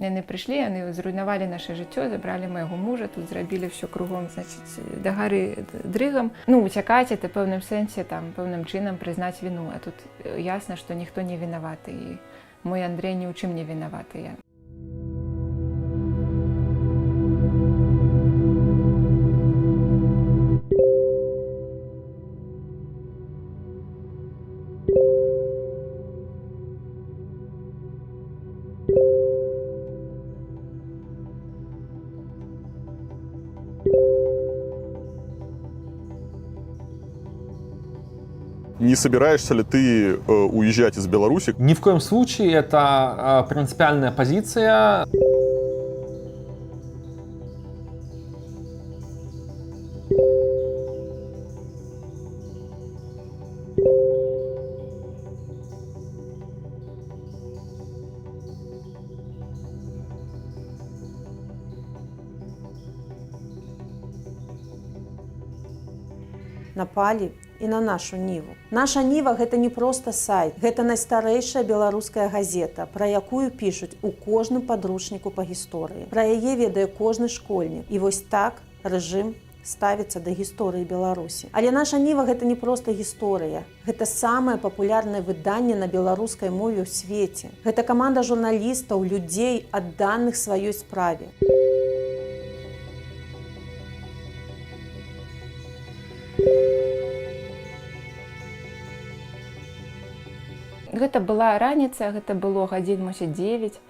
Яны прыйшлі, яны зруйнавалі наша жыццё, забралі майго мужа, тут зрабілі ўсё кругом, значыць, да гары дрыгам. Ну, уцякаць это пэўным сэнсе, там, пэўным чынам прызнаць віну. А тут ясна, што ніхто не вінаваты. І мой Андрэй ні ў чым не вінаваты. Не собираешься ли ты уезжать из Беларуси? Ни в коем случае, это принципиальная позиция. Напали і на нашу ніву. Наша ніва гэта не проста сайт, гэта найстарэйшая беларуская газета, пра якую пішуць у кожным падручніку па гісторыі. Пра яе ведае кожны школьнік. І вось так рэжым ставіцца да гісторыі Беларусі. Але наша ніва гэта не проста гісторыя. Гэта самае папулярнае выданне на беларускай мове ў свеце. Гэта каманда журналістаў, людзей, адданых сваёй справе. Гэта была раніца, гэта было гадзін, мусіць, 9.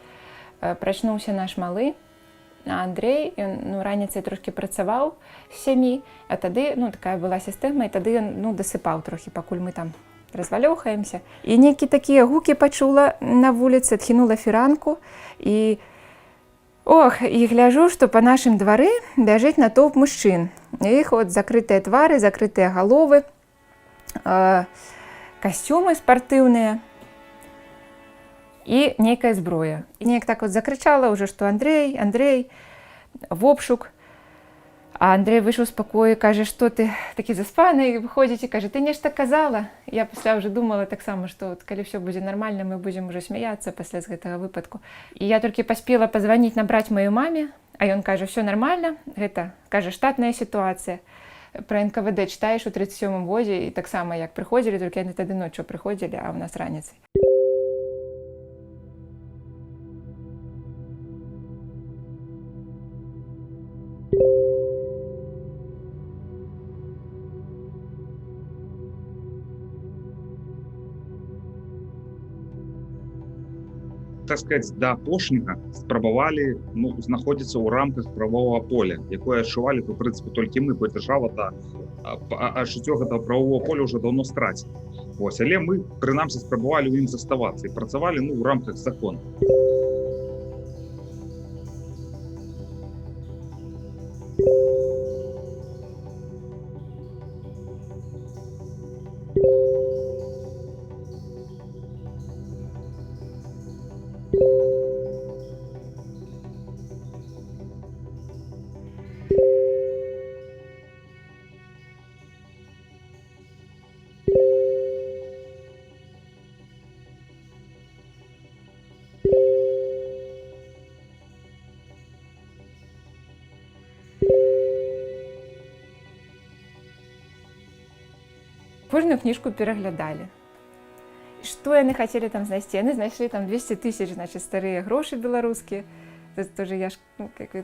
Прачнуўся наш малы, а Андрэй, ён раніцай трошкі працаваў з 7, а тады, такая была сістэма, і тады ён, дасыпаў трохі, пакуль мы там развалёхаемся. І нейкі такія гукі пачула на вуліцы, адхінула фіранку, і гляджу, што па нашым двары бяжыць натоўп мужчын. Іх закрытыя твары, закрытыя галовы, касцюмы спартыўныя, і нейкая зброя. І неяк так закрычала ўжо, што Андрэй, Андрэй, в обшук. А Андрэй выйшаў з пакою, кажа, што ты такі заспаны, выходзіць і кажа, ты нешта казала. Я пасля ўжо думала таксама, што калі ўсё будзе нармальна, мы будзем ўжо смяяцца пасля з гэтага выпадку. І я толькі паспела пазваніць, набраць маёй маме, а ён кажа, ўсё нармальна, гэта, кажа, штатная сітуацыя. Пра НКВД чытаеш у 37-м годзе, і таксама як прыходзілі, толькі яны тады ноччу прыходзілі, а ў нас раніцай. Так сказать, да апошняга спрабавалі знаходзіцца ў рамках правовага поля, якое адчувалі, в прынцыпе, толькі мы, бо дзяржава адчуццё гэтага правового поля ўжо даўно страціла. Але мы, прынамсі, спрабавалі ў ім заставацца і працавалі ў рамках закона. Кожную кніжку пераглядалі. Што яны хацелі там знайсці? Яны знайшлі там 200 000, значыць, старыя грошы беларускія. Тоже я ж,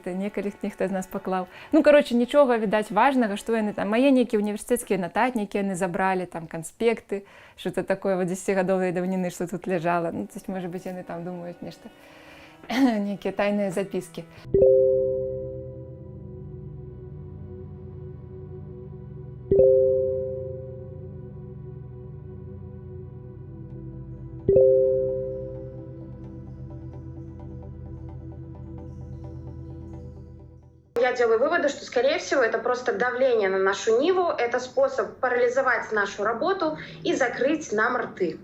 некалі нехта з нас паклаў. Нічога, відаць, важнага, што яны там, мае нейкія універсітэцкія нататнікі яны забралі, там, канспекты, што-то такое 10-гадовай даўніны, што тут ляжала. Можа быць, яны там думаюць нешта, нейкія тайныя запіскі. Я делаю выводы, что, скорее всего, это просто давление на нашу ниву, это способ парализовать нашу работу и закрыть нам рты.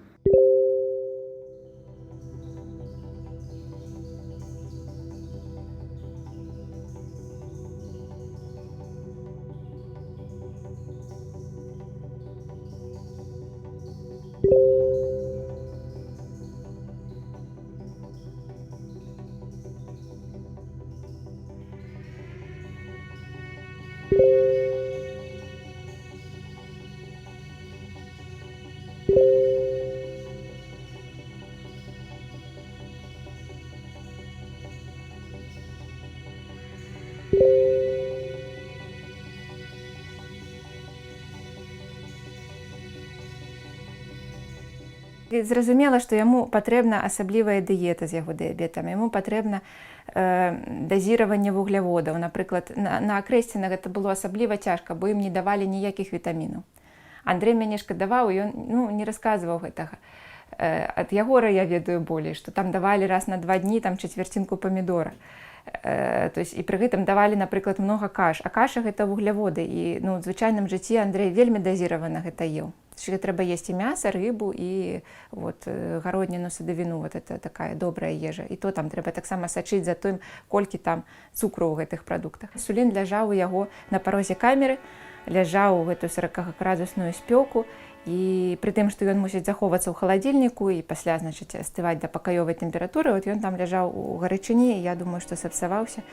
І зразумела, што яму патрэбна асаблівая дыета з яго дыябетам, яму патрэбна дазіраванне вугляводаў. Напрыклад, на акрэсцінах гэта было асабліва цяжка, бо ім не давалі ніякіх вітамінаў. Андрэй мяне шкадаваў, і ён не расказваў гэтага. Ад Ягора я ведаю болей, што там давалі раз на 2 дні там чацвярцінку памідора. То есть, і пры гэтым давалі, напрыклад, много каш. А каша – гэта вугляводы. І в звычайным жыцці Андрэй вельмі дазіравана гэта еў. Трэба есці мяса, рыбу і гародніну, садавіну. Это такая добрая ежа. І то там трэба таксама сачыць за тым, колькі там цукру ў гэтых прадуктах. Сулін ляжаў у яго на парозе камеры, ляжаў у гэтую 40-градусную спёку, і пры тым, што ён мусіць захоўвацца ў халадзільніку і пасля, значыць, астываць да пакаёвай тэмпературы, ён там ляжаў у гарачыні, і я думаю, што сапсаваўся.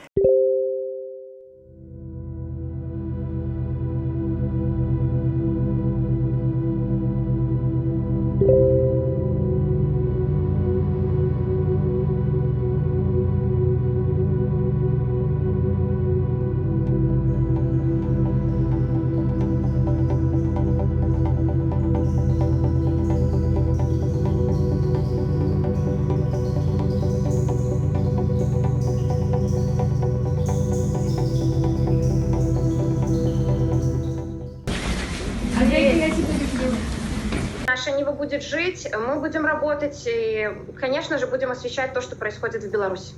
Наша Нива будет жить, мы будем работать и, конечно же, будем освещать то, что происходит в Беларуси.